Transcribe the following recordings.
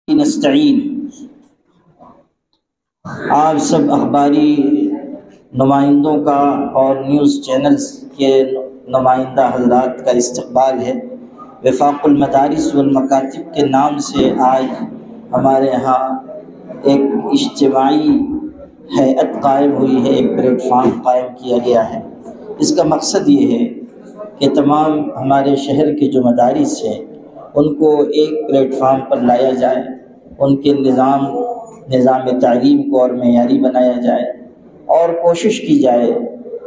نستعین۔ آپ سب اخباری نمائندوں کا اور نیوز چینلز کے نمائندہ حضرات کا استقبال ہے۔ وفاق المدارس والمکاتب کے نام سے آج ہمارے ہاں ایک اجتماعی ہیئت قائم ہوئی ہے، ایک پلیٹ فارم قائم کیا گیا ہے۔ اس کا مقصد یہ ہے کہ تمام ہمارے شہر کے جو مدارس ہیں ان کو ایک پلیٹ فارم پر لایا جائے، ان کے نظام تعلیم کو اور معیاری بنایا جائے، اور کوشش کی جائے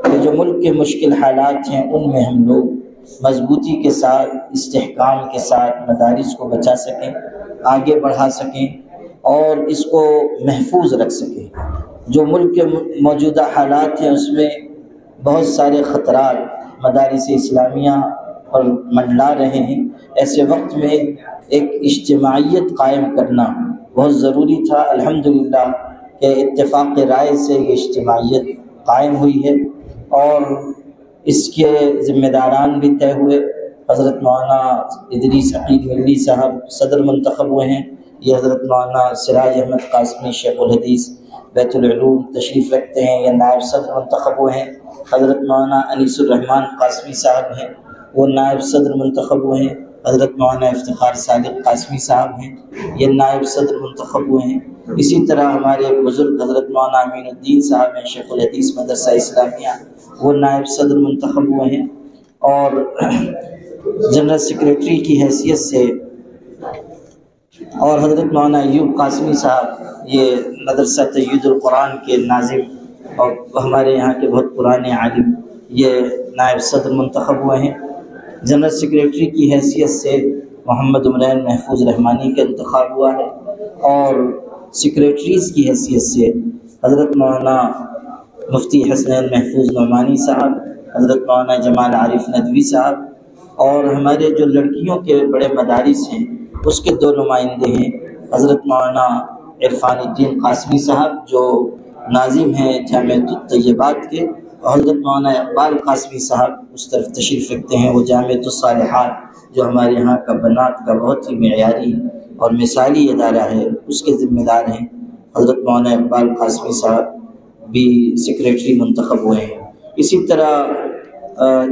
کہ جو ملک کے مشکل حالات ہیں ان میں ہم لوگ مضبوطی کے ساتھ، استحکام کے ساتھ مدارس کو بچا سکیں، آگے بڑھا سکیں اور اس کو محفوظ رکھ سکیں۔ جو ملک کے موجودہ حالات ہیں اس میں بہت سارے خطرات مدارس اسلامیہ پر منڈلا رہے ہیں۔ ایسے وقت میں ایک اجتماعیت قائم کرنا بہت ضروری تھا۔ الحمدللہ کہ اتفاق رائے سے یہ اجتماعیت قائم ہوئی ہے اور اس کے ذمہ داران بھی طے ہوئے۔ حضرت مولانا ادریس عقیل ملی صاحب صدر منتخب ہوئے ہیں، یہ حضرت مولانا سراج احمد قاسمی شیخ الحدیث بیت العلوم تشریف رکھتے ہیں، یہ نائب صدر منتخب ہوئے ہیں۔ حضرت مولانا انیس الرحمن قاسمی صاحب ہیں، وہ نائب صدر منتخب ہوئے ہیں۔ حضرت مولانا افتخار صادق قاسمی صاحب ہیں، یہ نائب صدر منتخب ہوئے ہیں۔ اسی طرح ہمارے بزرگ حضرت مولانا امین الدین صاحب ہیں، شیخ الحدیث مدرسہ اسلامیہ، وہ نائب صدر منتخب ہوئے ہیں۔ اور جنرل سیکریٹری کی حیثیت سے اور حضرت مولانا ایوب قاسمی صاحب، یہ مدرسہ تیید القرآن کے ناظم اور ہمارے یہاں کے بہت پرانے عالم، یہ نائب صدر منتخب ہوئے ہیں۔ جنرل سیکریٹری کی حیثیت سے محمد عمرین محفوظ رحمانی کا انتخاب ہوا ہے، اور سیکریٹریز کی حیثیت سے حضرت مولانا مفتی حسنین محفوظ نعمانی صاحب، حضرت مولانا جمال عارف ندوی صاحب، اور ہمارے جو لڑکیوں کے بڑے مدارس ہیں اس کے 2 نمائندے ہیں، حضرت مولانا عرفان الدین قاسمی صاحب جو ناظم ہیں جامعۃ الطیبات کے، اور حضرت مولانا اقبال قاسمی صاحب اس طرف تشریف رکھتے ہیں، وہ جامعۃ الصالحات جو ہمارے یہاں کا بنات کا بہت ہی معیاری اور مثالی ادارہ ہے اس کے ذمہ دار ہیں۔ حضرت مولانا اقبال قاسمی صاحب بھی سیکریٹری منتخب ہوئے ہیں۔ اسی طرح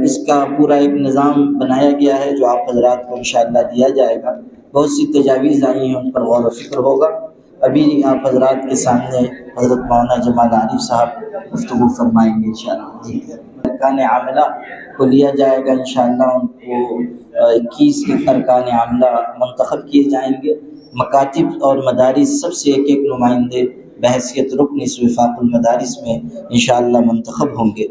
اس کا پورا ایک نظام بنایا گیا ہے جو آپ حضرات کو انشاءاللہ دیا جائے گا۔ بہت سی تجاویز آئی ہیں، ان پر غور و فکر ہوگا۔ ابھی آپ حضرات کے سامنے حضرت مولانا جمال عارف صاحب گفتگو فرمائیں گے انشاءاللہ۔ جی، ارکان عاملہ کو لیا جائے گا انشاءاللہ، ان کو 21 ارکان عاملہ منتخب کیے جائیں گے۔ مکاتب اور مدارس سب سے ایک نمائندے بحیثیت رکن اس وفاق المدارس میں انشاءاللہ منتخب ہوں گے،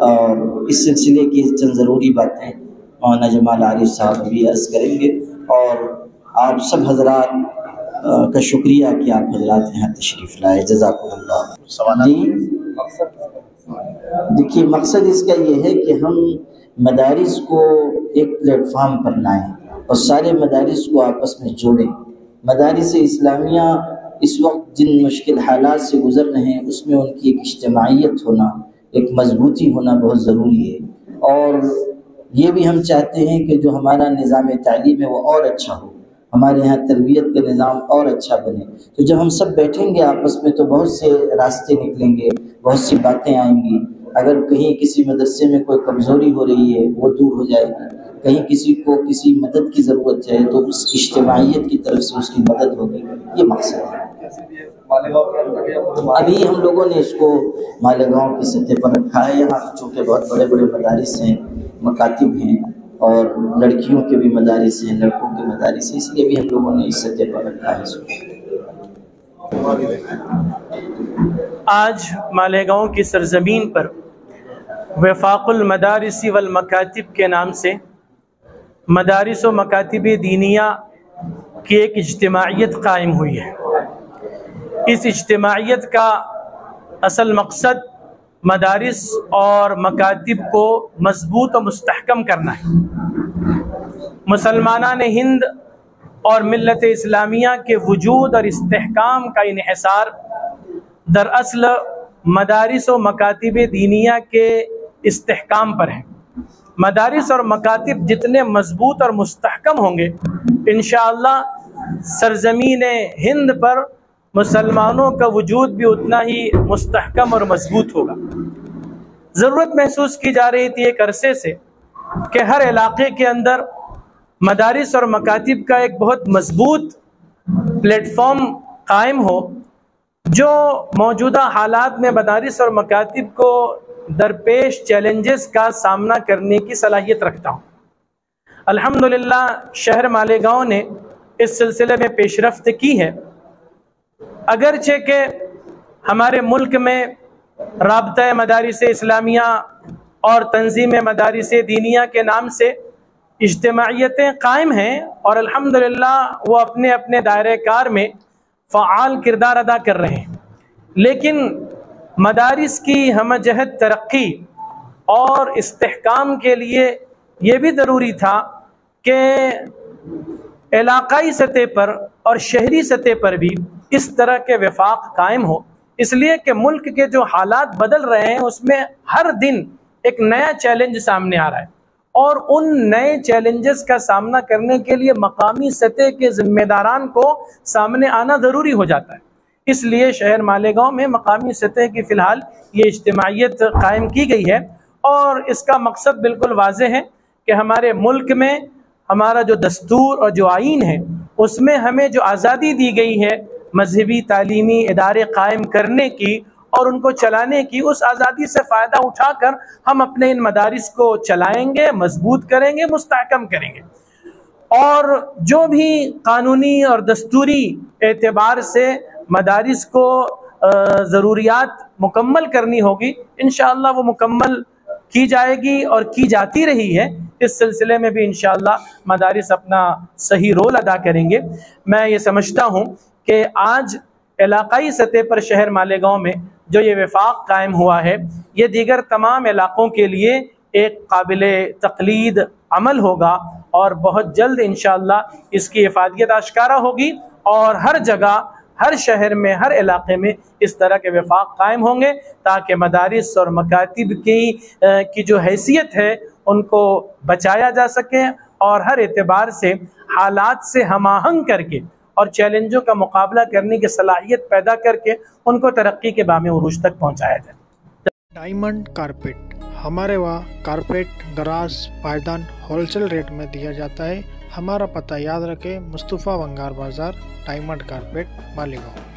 اور اس سلسلے کی چند ضروری باتیں مولانا جمال عارف صاحب بھی عرض کریں گے، اور آپ سب حضرات کا شکریہ کہ آپ حضرات یہاں تشریف لائے، جزاکم اللہ۔ جی دیکھیے، مقصد اس کا یہ ہے کہ ہم مدارس کو ایک پلیٹ فارم پر لائیں اور سارے مدارس کو آپس میں جوڑیں۔ مدارس اسلامیہ اس وقت جن مشکل حالات سے گزر رہے ہیں اس میں ان کی ایک اجتماعیت ہونا، ایک مضبوطی ہونا بہت ضروری ہے، اور یہ بھی ہم چاہتے ہیں کہ جو ہمارا نظام تعلیم ہے وہ اور اچھا ہو، ہمارے یہاں تربیت کا نظام اور اچھا بنے۔ تو جب ہم سب بیٹھیں گے آپس میں تو بہت سے راستے نکلیں گے، بہت سی باتیں آئیں گی۔ اگر کہیں کسی مدرسے میں کوئی کمزوری ہو رہی ہے وہ دور ہو جائے گی، کہیں کسی کو کسی مدد کی ضرورت ہے تو اس اجتماعیت کی طرف سے اس کی مدد ہوگی، یہ مقصد ہے۔ ابھی ہم لوگوں نے اس کو مالیگاؤں کی سطح پر رکھا ہے، یہاں چونکہ بہت بڑے بڑے مدارس ہیں، مکاتب ہیں، اور لڑکیوں کے بھی مدارس ہیں، لڑکوں کے مدارس ہیں، اس لیے بھی ہم لوگوں نے اس سطح پر رکھا ہے اس کو۔ آج مالیگاؤں کی سرزمین پر وفاق المدارس والمکاتب کے نام سے مدارس و مکاتب دینیہ کی ایک اجتماعیت قائم ہوئی ہے۔ اس اجتماعیت کا اصل مقصد مدارس اور مکاتب کو مضبوط و مستحکم کرنا ہے۔ مسلمانان ہند اور ملت اسلامیہ کے وجود اور استحکام کا انحصار دراصل مدارس و مکاتب دینیہ کے استحکام پر ہے۔ مدارس اور مکاتب جتنے مضبوط اور مستحکم ہوں گے انشاءاللہ سرزمین ہند پر مسلمانوں کا وجود بھی اتنا ہی مستحکم اور مضبوط ہوگا۔ ضرورت محسوس کی جا رہی تھی ایک عرصے سے کہ ہر علاقے کے اندر مدارس اور مکاتب کا ایک بہت مضبوط پلیٹ فارم قائم ہو جو موجودہ حالات میں مدارس اور مکاتب کو درپیش چیلنجز کا سامنا کرنے کی صلاحیت رکھتا ہوں۔ الحمدللہ شہر مالیگاؤں نے اس سلسلے میں پیش رفت کی ہے، اگرچہ کہ ہمارے ملک میں رابطہ مدارس اسلامیہ اور تنظیم مدارس دینیہ کے نام سے اجتماعیتیں قائم ہیں اور الحمدللہ وہ اپنے اپنے دائرہ کار میں فعال کردار ادا کر رہے ہیں، لیکن مدارس کی ہمہ جہت ترقی اور استحکام کے لیے یہ بھی ضروری تھا کہ علاقائی سطح پر اور شہری سطح پر بھی اس طرح کے وفاق قائم ہو، اس لیے کہ ملک کے جو حالات بدل رہے ہیں اس میں ہر دن ایک نیا چیلنج سامنے آ رہا ہے، اور ان نئے چیلنجز کا سامنا کرنے کے لیے مقامی سطح کے ذمہ داران کو سامنے آنا ضروری ہو جاتا ہے۔ اس لیے شہر مالیگاؤں میں مقامی سطح کی فی الحال یہ اجتماعیت قائم کی گئی ہے، اور اس کا مقصد بالکل واضح ہے کہ ہمارے ملک میں ہمارا جو دستور اور جو آئین ہے اس میں ہمیں جو آزادی دی گئی ہے مذہبی تعلیمی ادارے قائم کرنے کی اور ان کو چلانے کی، اس آزادی سے فائدہ اٹھا کر ہم اپنے ان مدارس کو چلائیں گے، مضبوط کریں گے، مستحکم کریں گے، اور جو بھی قانونی اور دستوری اعتبار سے مدارس کو ضروریات مکمل کرنی ہوگی انشاءاللہ وہ مکمل کی جائے گی اور کی جاتی رہی ہے۔ اس سلسلے میں بھی انشاءاللہ مدارس اپنا صحیح رول ادا کریں گے۔ میں یہ سمجھتا ہوں کہ آج علاقائی سطح پر شہر مالیگاؤں میں جو یہ وفاق قائم ہوا ہے یہ دیگر تمام علاقوں کے لیے ایک قابل تقلید عمل ہوگا، اور بہت جلد انشاءاللہ اس کی افادیت آشکارا ہوگی، اور ہر جگہ، ہر شہر میں، ہر علاقے میں اس طرح کے وفاق قائم ہوں گے تاکہ مدارس اور مکاتب کی جو حیثیت ہے ان کو بچایا جا سکے، اور ہر اعتبار سے حالات سے ہم آہنگ کر کے اور چیلنجوں کا مقابلہ کرنے کی صلاحیت پیدا کر کے ان کو ترقی کے بام عروج تک پہنچایا جائے۔ ڈائمنڈ کارپیٹ، ہمارے وہاں کارپیٹ، دراز، پائیدان ہول سیل ریٹ میں دیا جاتا ہے۔ ہمارا پتہ یاد رکھیں، مصطفیٰ ونگار بازار، ڈائمنڈ کارپیٹ، مالیگاؤں۔